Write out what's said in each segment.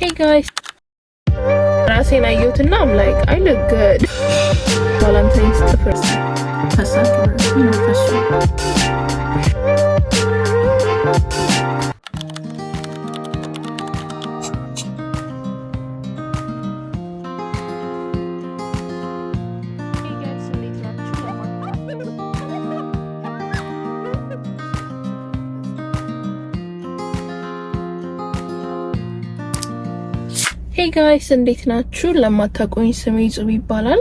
Hey guys, ራሴን አየሁትና I'm like I look good. Valentine's the first. Hey guys, እንዴት ናችሁ? ለማታውቁኝ ስሜ ጹብ ይባላል።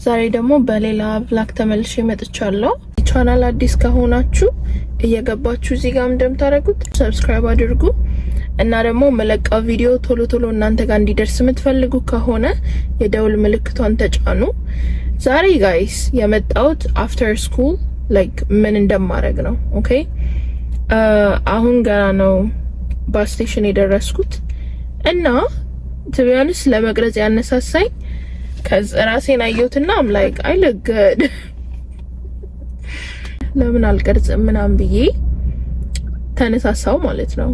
ዛሬ ደግሞ በሌላ vlog ተመልሼ መጥቻለሁ። ቻናል አዲስ ከሆናችሁ እየገባችሁ እዚህ ጋር እንደምታደርጉት ሰብስክራይብ አድርጉ እና ደግሞ መለቃው ቪዲዮ ቶሎ ቶሎ እናንተ ጋር እንዲደርስ የምትፈልጉ ከሆነ የደውል ምልክቷን ተጫኑ። ዛሬ ጋይስ የመጣሁት አፍተር ስኩል ላይክ ምን እንደማደርግ ነው። ኦኬ አሁን ገና ነው ባስ ስቴሽን የደረስኩት እና to be honest ለመቅረጽ ያነሳሳኝ ከራሴን አየሁትና I'm like I look good ለምን አልቀርጽም ምናምን ብዬ ተነሳሳው ማለት ነው።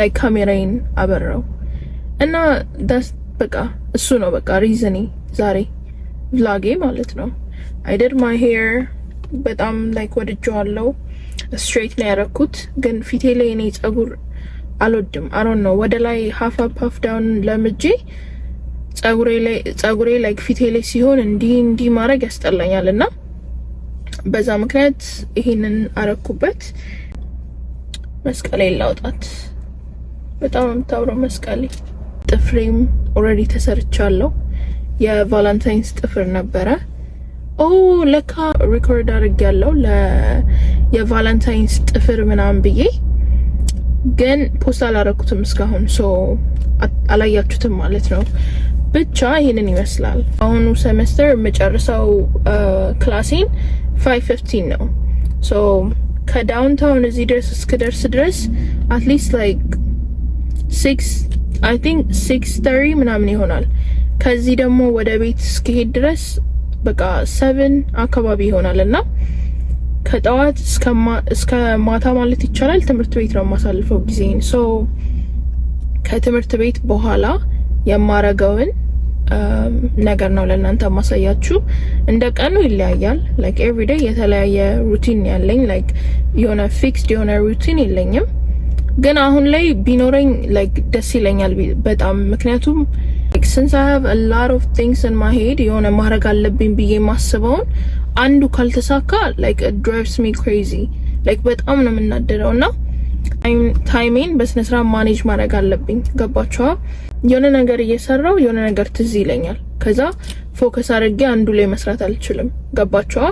like ካሜራዬን አበራው እና በቃ እሱ ነው በቃ ሪዝኒ ዛሬ vlog ማለት ነው። I did my hair በጣም like ወድጄዋለሁ። straight ነው ያደረኩት ግን ፊቴ ላይ እኔ ጸጉር አልወድም። I don't know ወደ ላይ half up half down ለምጄ ጸጉሬ ላይ ፊቴ ላይ ሲሆን እንዲ ማድረግ ያስጠላኛልና በዛ ምክንያት ይሄንን አረኩበት። መስቀሌ ላውጣት በጣም የምታምረው መስቀሌ። ጥፍሬም ኦሬዲ ተሰርቻለሁ። የቫለንታይንስ ጥፍር ነበረ። ለካ ሪኮርድ አድርጌያለሁ የቫለንታይንስ ጥፍር ምናምን ብዬ ግን ፖስት አላረኩትም እስካሁን ሶ አላያችሁትም ማለት ነው። ብቻ ይሄንን ይመስላል። አሁኑ ሴሜስተር መጨረሻው ክላሴን 5:15 ነው። ሶ ከዳውንታውን እዚህ ድረስ at least like 6:30 ምናምን ይሆናል። ከዚህ ደግሞ ወደ ቤት እስከሄድ ድረስ በቃ 7 አካባቢ ይሆናልና ከጠዋት እስከ ማታ ማለት ይቻላል ትምህርት ቤት ነው ማሳልፈው ጊዜን። ሶ ከትምህርት ቤት በኋላ የማረገውን ነገር ነው ለእናንተ ማሳያችሁ። እንደ ቀኑ ይለያያል። ላይክ ኤቭሪ ዴይ የተለያየ ሩቲን ያለኝ ላይክ የሆነ ፊክስድ የሆነ ሩቲን የለኝም። ግን አሁን ላይ ቢኖረኝ ላይክ ደስ ይለኛል በጣም ምክንያቱም like since I have a lot of things in my head የሆነ ማድረግ አለብኝ ብዬ ማስበውን አንዱ ካልተሳካ like it drives me crazy like በጣም ነው የምናደደውና ታይሜን በስነ ስርዓት ማኔጅ ማድረግ አለብኝ። ገባችኋ? የሆነ ነገር እየሰራው የሆነ ነገር ትዝ ይለኛል። ከዛ ፎከስ አድርጌ አንዱ ላይ መስራት አልችልም። ገባችኋ?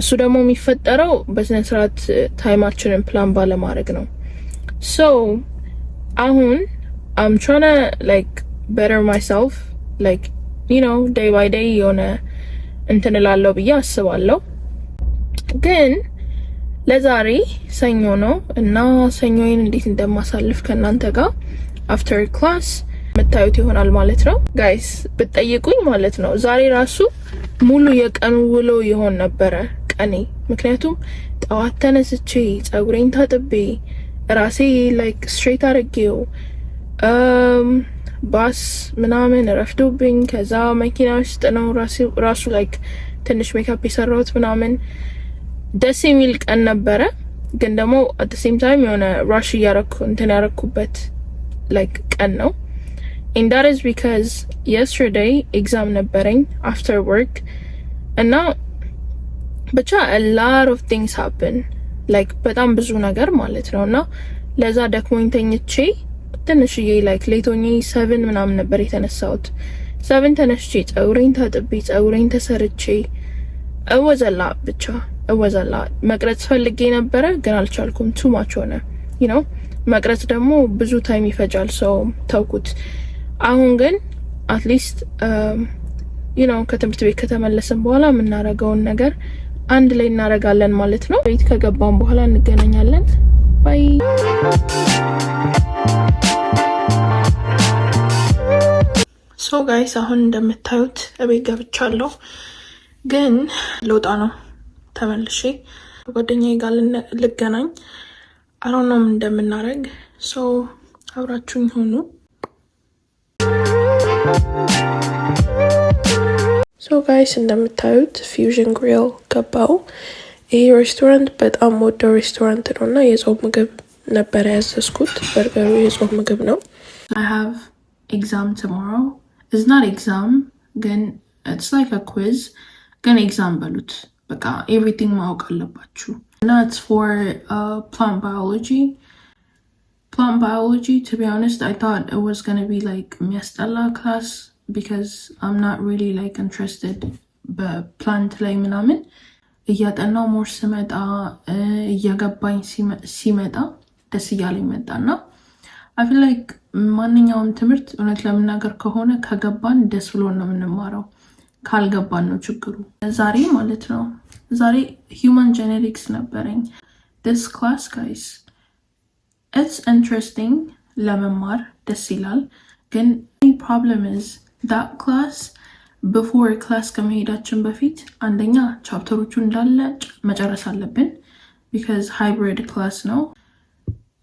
እሱ ደግሞ የሚፈጠረው በስነ ስርዓት ታይማችንን ፕላን ባለማድረግ ነው። so አሁን I'm trying to like better myself like you know day by day የሆነ እንትን እላለሁ ብዬ አስባለሁ። ግን ለዛሬ ሰኞ ነው እና ሰኞዬን እንዴት እንደማሳልፍ ከናንተ ጋር after class መታየት ይሆናል ማለት ነው። ጋይስ ብትጠይቁኝ ማለት ነው ዛሬ ራሱ ሙሉ የቀኑ ውሎ ይሆን ነበረ ቀኔ። ምክንያቱም ጠዋት ተነስቼ ጸጉሬን ታጥቤ ራሴ like straight አድርጌው ባስ ምናምን ረፍዶብኝ ከዛ መኪና ውስጥ ነው ራሱ like ትንሽ ሜካፕ የሰራሁት ምናምን ደስ የሚል ቀን ነበረ። ግን ደግሞ at the same time የሆነ ራሽ ያረኩበት like ቀን ነው። and that is because yesterday exam ነበረኝ after work እና ብቻ a lot of things happen like በጣም ብዙ ነገር ማለት ነውና ለዛ ደክሞኝ ተኝቼ ትንሽዬ like ሌቶኝ 7 ምናምን ነበር የተነሳሁት። 7 ተነስቼ ጸጉሬን ታጥቤ ጸጉሬን ተሰርቼ እወዘላ ብቻ እወዘላ መቅረጽ ፈልጌ ነበረ ግን አልቻልኩም። too much ሆነ you know መቅረጽ ደግሞ ብዙ ታይም ይፈጃል ሰው ተውኩት። አሁን ግን at least you know ከትምህርት ቤት ከተመለስን በኋላ የምናረጋውን ነገር አንድ ላይ እናረጋለን ማለት ነው። ቤት ከገባን በኋላ እንገናኛለን። ባይ ሶ ጋይስ አሁን እንደምታዩት እቤት ገብቻለሁ። ግን ልወጣ ነው ተመልሼ ጓደኛዬ ጋር ልገናኝ። አሁን ነው እንደምናረግ ሶ አብራችሁኝ ሆኑ። ሶ ጋይስ እንደምታዩት ፊውዥን ግሪል ገባው። ይሄ ሬስቶራንት በጣም ወደው ሬስቶራንት ነው እና የጾም ምግብ ነበር ያዘዝኩት። በርገሩ የጾም ምግብ ነው። I have exam tomorrow. It's not exam, ግን it's like a quiz. ግን exam በሉት በቃ everything ማወቅ አለባችሁ እና it's for plant biology. Plant biology, to be honest, I thought it was gonna be like የሚያስጠላ class because I'm not really like interested በፕላንት ላይ ምናምን እያጠናው ሞር ስመጣ እየገባኝ ሲመጣ ደስ እያለኝ መጣና I feel like ማንኛውም ትምህርት እውነት ለመናገር ከሆነ ከገባን ደስ ብሎን ነው የምንማረው፣ ካልገባን ነው ችግሩ። ዛሬ ማለት ነው ዛሬ human genetics ነበረኝ። This class, guys, it's interesting ለመማር ደስ ይላል፣ ግን problem is that class before class ከመሄዳችን በፊት አንደኛ ቻፕተሮቹ እንዳለ መጨረስ አለብን because hybrid class ነው።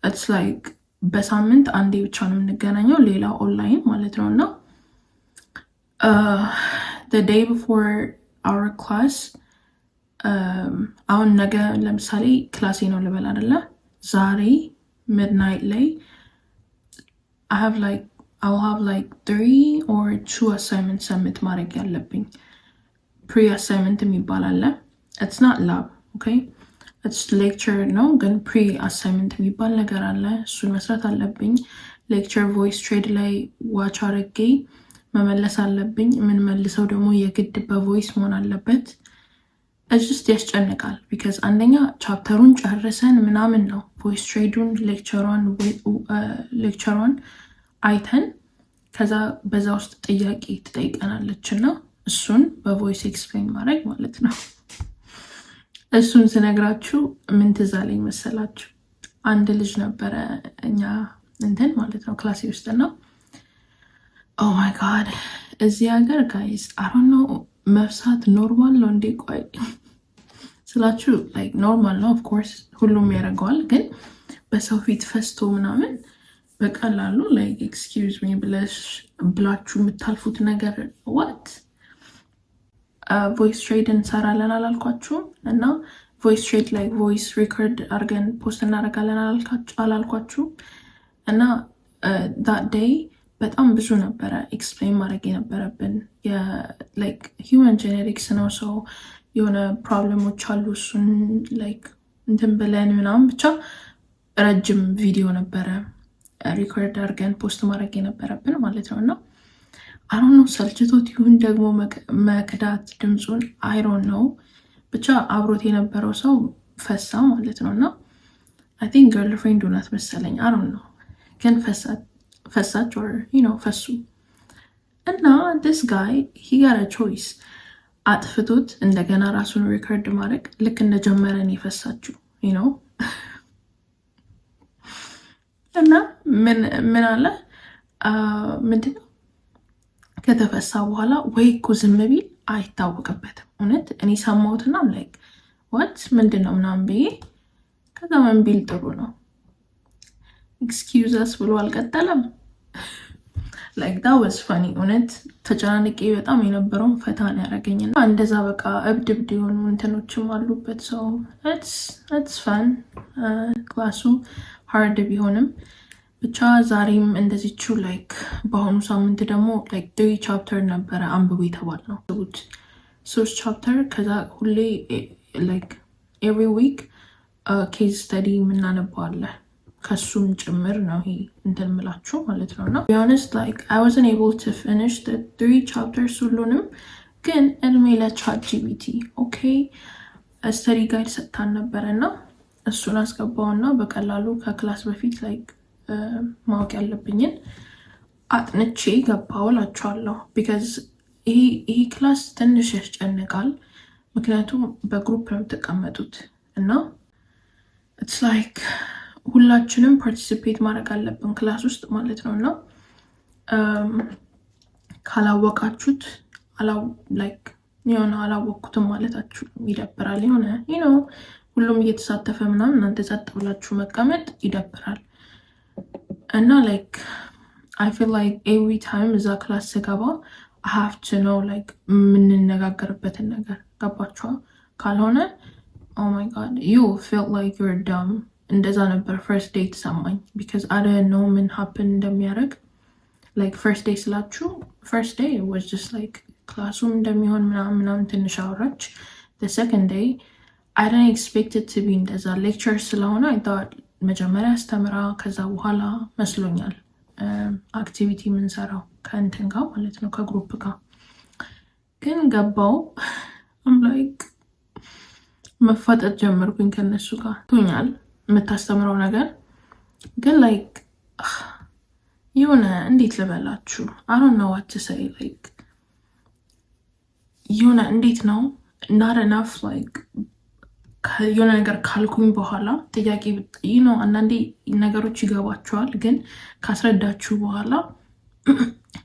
it's like በሳምንት አንዴ ብቻ ነው የምንገናኘው፣ ሌላ ኦንላይን ማለት ነው። እና the day before our class አሁን ነገ ለምሳሌ ክላሴ ነው ልበል አይደለ? ዛሬ midnight ላይ I'll have like 3 or 2 assignments submit ማድረግ ያለብኝ። pre-assignment የሚባል አለ። it's not lab, okay? it's lecture ነው፣ ግን pre-assignment የሚባል ነገር አለ። እሱን መስራት አለብኝ። lecture voice trade ላይ watch አድርጌ መመለስ አለብኝ። ምን መልሰው ደግሞ የግድ በቮይስ መሆን አለበት። it's just ያስጨንቃል because አንደኛ ቻፕተሩን ጨርሰን ምናምን ነው voice trade-ን lecture-ን አይተን ከዛ በዛ ውስጥ ጥያቄ ትጠይቀናለች እና እሱን በቮይስ ኤክስፕሌን ማድረግ ማለት ነው። እሱን ስነግራችሁ ምን ትዝ አለኝ መሰላችሁ? አንድ ልጅ ነበረ እኛ እንትን ማለት ነው ክላሴ ውስጥ ነው። ኦ ማይ ጋድ እዚህ ሀገር ጋይስ I don't know መፍሳት ኖርማል ነው እንዴ? ቆይ ስላችሁ like ኖርማል ነው of course ሁሉም ያደርገዋል፣ ግን በሰው ፊት ፈስቶ ምናምን በቀላሉ like excuse me ብላችሁ የምታልፉት ነገር what voice trade እንሰራለን አላልኳችሁም? እና voice trade like voice record አድርገን ፖስት እናደርጋለን አላልኳችሁም? እና that day በጣም ብዙ ነበረ ኤክስፕሌን ማድረግ የነበረብን like human genetics ነው። ሰው የሆነ ፕሮብለሞች አሉ፣ እሱን like እንትን ብለን ምናምን ብቻ ረጅም ቪዲዮ ነበረ ሪኮርድ አድርገን ፖስት ማድረግ የነበረብን ማለት ነው። እና I don't know ሰልችቶት ይሁን ደግሞ መክዳት ድምፁን I don't know ብቻ አብሮት የነበረው ሰው ፈሳ ማለት ነው። እና I think girlfriend ሆናት መሰለኝ I don't know ግን ፈሳች or you know ፈሱ እና this guy he got a choice አጥፍቶት እንደገና ራሱን ሪኮርድ ማድረግ ልክ እንደጀመረን የፈሳችሁ you know እና ምን አለ ምንድነው ከተፈሳ በኋላ ወይ እኮ ዝም ቢል አይታወቅበትም። እውነት እኔ ሰማሁትና like what ምንድነው ምናምን ብዬ ከዛ ምን ቢል ጥሩ ነው excuse us ብሎ አልቀጠለም። like that was funny እውነት ተጨናንቄ በጣም የነበረውን ፈታን ያደረገኝና እንደዛ በቃ እብድብድ የሆኑ እንትኖችም አሉበት። so it's fun ክላሱ hard ቢሆንም ብቻ ዛሬም እንደዚህችው like በአሁኑ ሳምንት ደግሞ like 3 ቻፕተር ነበረ አንብቡ የተባልነው 3 ቻፕተር ከዛ ሁሌ like every week case study የምናነበው አለ ከሱም ጭምር ነው ይሄ እንትን ምላችሁ ማለት ነው። እና be honest like I wasn't able to finish the 3 chapters ሁሉንም፣ ግን እድሜ ለቻት ጂፒቲ okay study guide ሰጥታን ነበረና እሱን አስገባውና በቀላሉ ከክላስ በፊት like ማወቅ ያለብኝን አጥንቼ ገባው እላችኋለሁ። because ይሄ ክላስ ትንሽ ያስጨንቃል ምክንያቱም በግሩፕ ነው የምትቀመጡት እና it's like ሁላችንም ፓርቲሲፔት ማድረግ አለብን ክላስ ውስጥ ማለት ነው። እና ካላወቃችሁት like የሆነ አላወቅኩትም ማለታችሁ ይደብራል። የሆነ you know ሁሉም እየተሳተፈ ምናምን እናንተ ጸጥ ብላችሁ መቀመጥ ይደብራል። እና like I feel like every time እዛ ክላስ ስገባ I have to know like የምንነጋገርበትን ነገር ገባችኋ? ካልሆነ oh my god you feel like you're dumb እንደዛ ነበር first day ተሰማኝ because I didn't know ምን happen እንደሚያደርግ like first day ስላችሁ first day was just like ክላሱም እንደሚሆን ምናምን ትንሽ አወራች the second day I didn't expect it to be እንደዛ lecture ስለሆነ I thought መጀመሪያ አስተምራ ከዛ በኋላ መስሎኛል አክቲቪቲ ምንሰራው ከእንትን ጋር ማለት ነው ከግሩፕ ጋር ግን ገባው I'm like መፋጠጥ ጀመርኩኝ ከነሱ ጋር ቶኛል የምታስተምረው ነገር ግን like የሆነ እንዴት ልበላችሁ I don't know what to say like የሆነ እንዴት ነው not enough like የሆነ ነገር ካልኩኝ በኋላ ጥያቄ አንዳንዴ ነገሮች ይገባቸዋል ግን ካስረዳችሁ በኋላ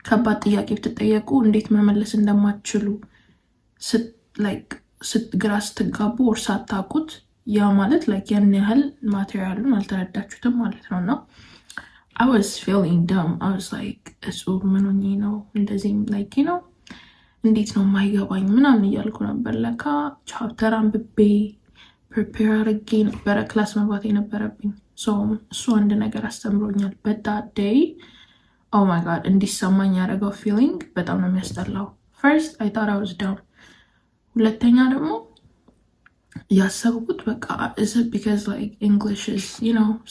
ከባድ ጥያቄ ብትጠየቁ እንዴት መመለስ እንደማትችሉ ግራ ስትጋቡ or ሳታውቁት ያ ማለት like ያን ያህል ማቴሪያሉን አልተረዳችሁትም ማለት ነው እና I was feeling dumb I was like እሱ ምን ሆኜ ነው እንደዚህ like እንዴት ነው ማይገባኝ ምናምን እያልኩ ነበር ለካ ቻፕተር አንብቤ prepare አድርጌ ነበረ ክላስ መግባት የነበረብኝ so እሱ አንድ ነገር አስተምሮኛል but that day oh my god እንዲሰማኝ ያደረገው feeling በጣም ነው የሚያስጠላው first I thought I was dumb ሁለተኛ ደግሞ ያሰብኩት በቃ is it because like English is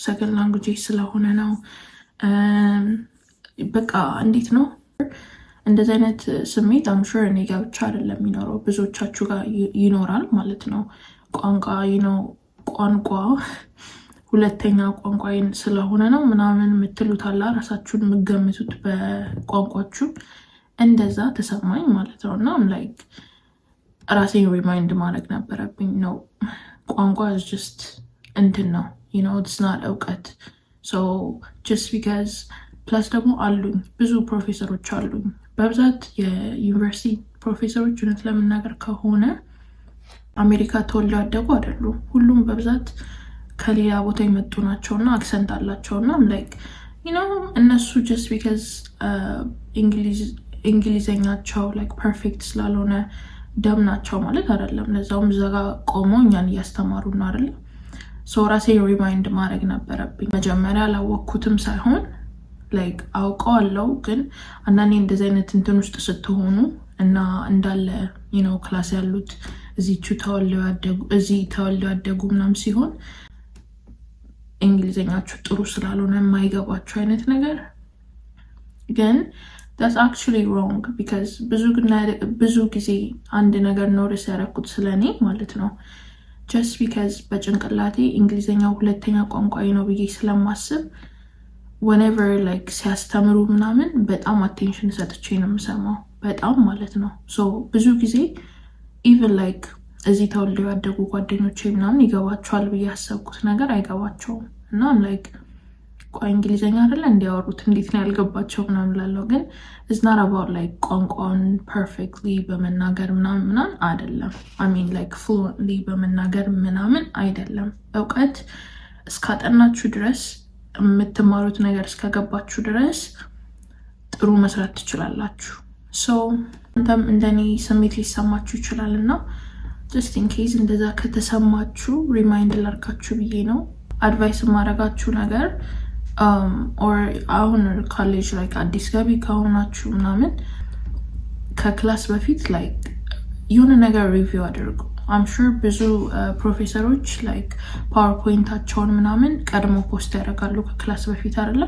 second language ስለሆነ ነው በቃ እንዴት ነው እንደዚህ አይነት ስሜት I'm sure እኔ ጋር ብቻ አይደለም የሚኖረው ብዙዎቻችሁ ጋር ይኖራል ማለት ነው ቋንቋ ቋንቋ ሁለተኛ ቋንቋዬን ስለሆነ ነው ምናምን የምትሉት አላ ራሳችሁን የምትገምቱት በቋንቋችሁ እንደዛ ተሰማኝ ማለት ነው እና like ራሴን ሪማይንድ ማድረግ ነበረብኝ ነው ቋንቋ is just እንትን ነው it's not እውቀት so just because plus ደግሞ አሉኝ ብዙ ፕሮፌሰሮች አሉኝ በብዛት የዩኒቨርሲቲ ፕሮፌሰሮች እውነት ለመናገር ከሆነ አሜሪካ ተወልደው ያደጉ አይደሉም ሁሉም በብዛት ከሌላ ቦታ የመጡ ናቸውና አክሰንት አላቸውና like እነሱ just because እንግሊዘኛቸው like perfect ስላልሆነ ደም ናቸው ማለት አይደለም ለዛውም ዘጋ ቆመው እኛን እያስተማሩ ነው አይደል so ራሴ ሪማይንድ ማድረግ ነበረብኝ መጀመሪያ አላወቅኩትም ሳይሆን like አውቀዋለሁ ግን አንዳንዴ እንደዚህ አይነት እንትን ውስጥ ስትሆኑ እና እንዳለ ክላስ ያሉት እዚህ ተወልደው ያደጉ ምናምን ሲሆን እንግሊዘኛችሁ ጥሩ ስላልሆነ የማይገባችሁ አይነት ነገር ግን that's actually wrong because ብዙ ጊዜ አንድ ነገር ኖቲስ ያደረኩት ስለኔ ማለት ነው just because በጭንቅላቴ እንግሊዘኛው ሁለተኛ ቋንቋዬ ነው ብዬ ስለማስብ whenever like ሲያስተምሩ ምናምን በጣም attention ሰጥቼ ነው የምሰማው በጣም ማለት ነው so ብዙ ጊዜ even like እዚህ ተወልደው ያደጉ ጓደኞቼ ምናምን ይገባቸዋል ብዬ ያሰብኩት ነገር አይገባቸውም እና like እንግሊዘኛ አይደለ እንዲያወሩት እንዴት ነው ያልገባቸው ምናምን ላለው ግን it's not about like ቋንቋውን perfectly በመናገር ምናምን አይደለም I mean like fluently በመናገር ምናምን አይደለም እውቀት እስካጠናችሁ ድረስ የምትማሩት ነገር እስከገባችሁ ድረስ ጥሩ መስራት ትችላላችሁ so አንተም እንደኔ ስሜት ሊሰማችሁ ይችላልና just in case እንደዛ ከተሰማችሁ ሪማይንድ ላርካችሁ ብዬ ነው አድቫይስ ማድረጋችሁ ነገር or አሁን ኮሌጅ like አዲስ ገቢ ከሆናችሁ ምናምን ከክላስ በፊት like የሆነ ነገር ሪቪው አድርጉ I'm sure ብዙ ፕሮፌሰሮች like ፓወርፖይንታቸውን ምናምን ቀድሞ ፖስት ያደርጋሉ ከክላስ በፊት አይደለ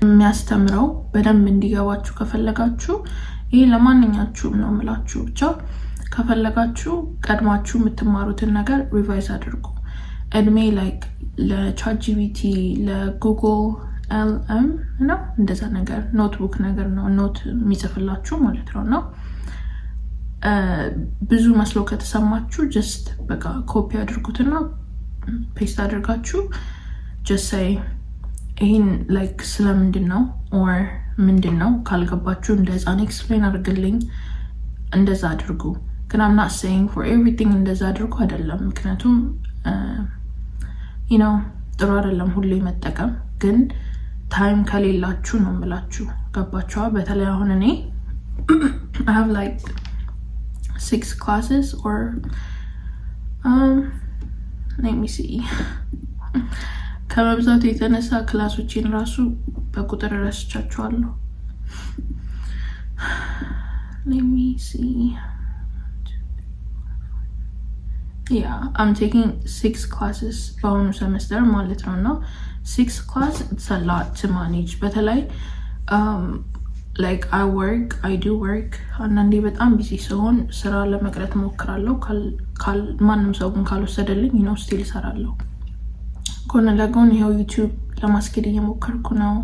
የሚያስተምረው በደንብ እንዲገባችሁ ከፈለጋችሁ ይሄ ለማንኛችሁም ነው የምላችሁ ብቻ ከፈለጋችሁ ቀድማችሁ የምትማሩትን ነገር ሪቫይዝ አድርጉ እድሜ like ለChatGPT ለጉግል LM ነው እንደዛ ነገር ኖትቡክ ነገር ነው ኖት የሚጽፍላችሁ ማለት ነውና ብዙ መስሎ ከተሰማችሁ just በቃ ኮፒ አድርጉትና ፔስት አድርጋችሁ just say ይሄን like ስለምንድነው or ምንድነው ካልገባችሁ እንደዛ ኤክስፕሌን አድርግልኝ እንደዛ አድርጉ ግን I'm not saying for everything እንደዛ አድርጉ አይደለም ምክንያቱም ጥሩ አይደለም ሁሌ መጠቀም ግን ታይም ከሌላችሁ ነው የምላችሁ ገባችኋ በተለይ አሁን እኔ I have like 6 classes or let me see ከመብዛቱ የተነሳ ክላሶችን ራሱ በቁጥር ረስቻቸዋለሁ። let me see yeah I'm taking 6 classes በአሁኑ semester ማለት ነው እና 6 class it's a lot to manage በተለይ like I do work አንዳንዴ በጣም ቢዚ ሲሆን ስራ ለመቅረት ሞክራለሁ ማንም ሰው ግን ካልወሰደልኝ ነው ስቲል እሰራለሁ ጎን ለጎን ይሄው ዩቲዩብ ለማስኬድ እየሞከርኩ ነው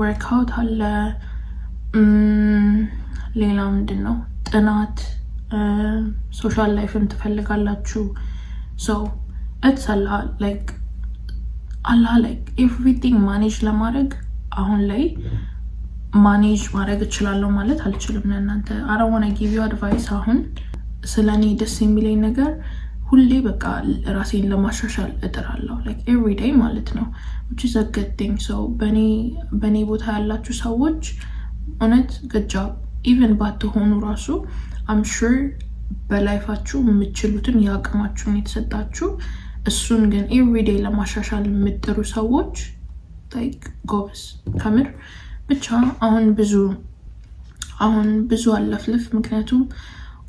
workout አለ ሌላ ምንድነው ጥናት social life ትፈልጋላችሁ so it's a lot like everything manage ለማድረግ አሁን ላይ ማኔጅ ማድረግ እችላለሁ ማለት አልችልም ለእናንተ I don't want to give you advice አሁን ስለኔ ደስ የሚለኝ ነገር ሁሌ በቃ ራሴን ለማሻሻል እጥራለሁ like every day ማለት ነው which is a good thing so በኔ ቦታ ያላችሁ ሰዎች እውነት good job even ባትሆኑ ራሱ I'm sure በላይፋችሁ የምትችሉትን ያቅማችሁን የተሰጣችሁ እሱን ግን every day ለማሻሻል የምትጥሩ ሰዎች like ጎበዝ ከምር ብቻ አሁን ብዙ አለፍልፍ ምክንያቱም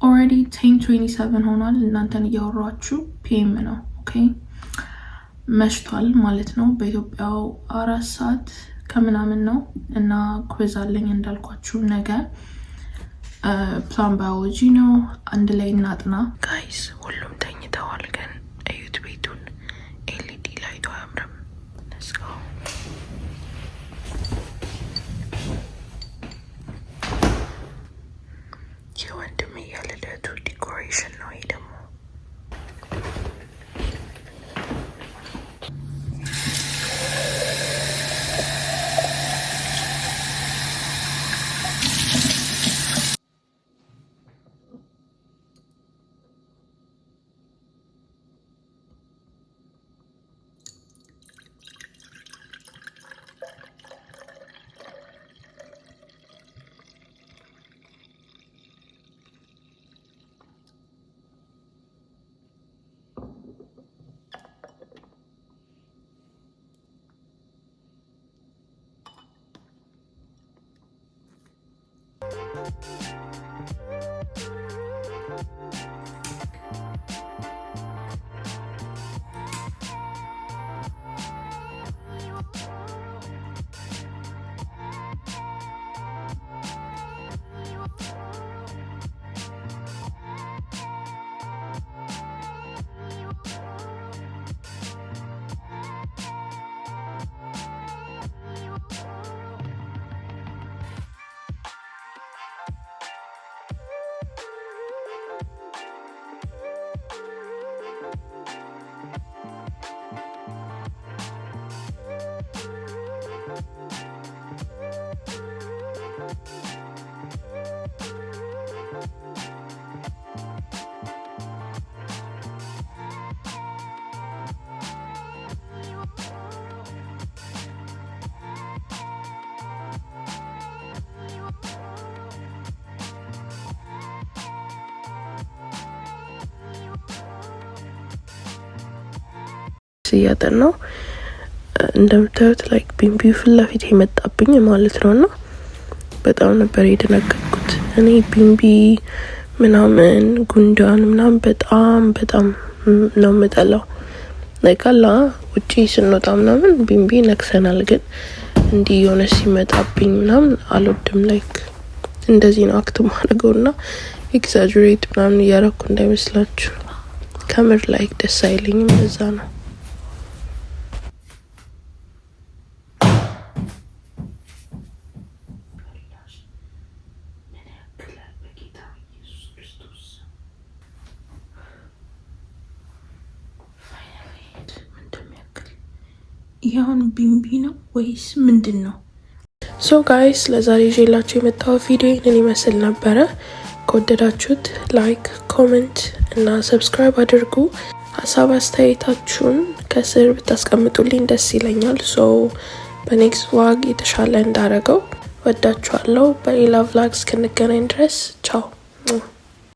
already 10:27 ሆኗል እናንተን እያወራችሁ PM ነው ኦኬ መሽቷል ማለት ነው በኢትዮጵያው 4 ሰዓት ከምናምን ነው እና ኩዊዝ አለኝ እንዳልኳችሁ ነገ ፕላን ባዮሎጂ ነው አንድ ላይ እናጥና ጋይስ ሁሉም ተኝተዋል ግን እዩት ቤቱን ኤልዲ ላይቱ አያምርም let's go የወንድሜ የልደቱ ዲኮሬሽን ነው ይሄ ደግሞ ያጠናው እንደምታዩት ላይክ ቢምቢው ፍላፊት የመጣብኝ ማለት ነውና በጣም ነበር የደነገጥኩት እኔ ቢምቢ ምናምን ጉንዳን ምናምን በጣም ነው የምጠላው ለካላ ውጪ ስንወጣ ምናምን ቢምቢ ነክሰናል ግን እንዲህ የሆነ ሲመጣብኝ ምናምን አልወድም ላይክ እንደዚህ ነው አክት ማድረግውና ኤግዛጀሬት ምናምን ያረኩ እንዳይመስላችሁ ከምር ላይክ ደስ አይለኝም በዛ ነው ይሄን ቢምቢ ነው ወይስ ምንድነው? ሶ ጋይስ ለዛሬ ይዤላችሁ የመጣው ቪዲዮ ይሄን ይመስል ነበር። ከወደዳችሁት ላይክ፣ ኮሜንት እና ሰብስክራይብ አድርጉ። ሀሳብ አስተያየታችሁን ከስር ብታስቀምጡልኝ ደስ ይለኛል። ሶ በኔክስት ዋግ የተሻለ እንዳረገው ወዳችኋለሁ። በሌላ ቭሎግ እስክንገናኝ ድረስ ቻው።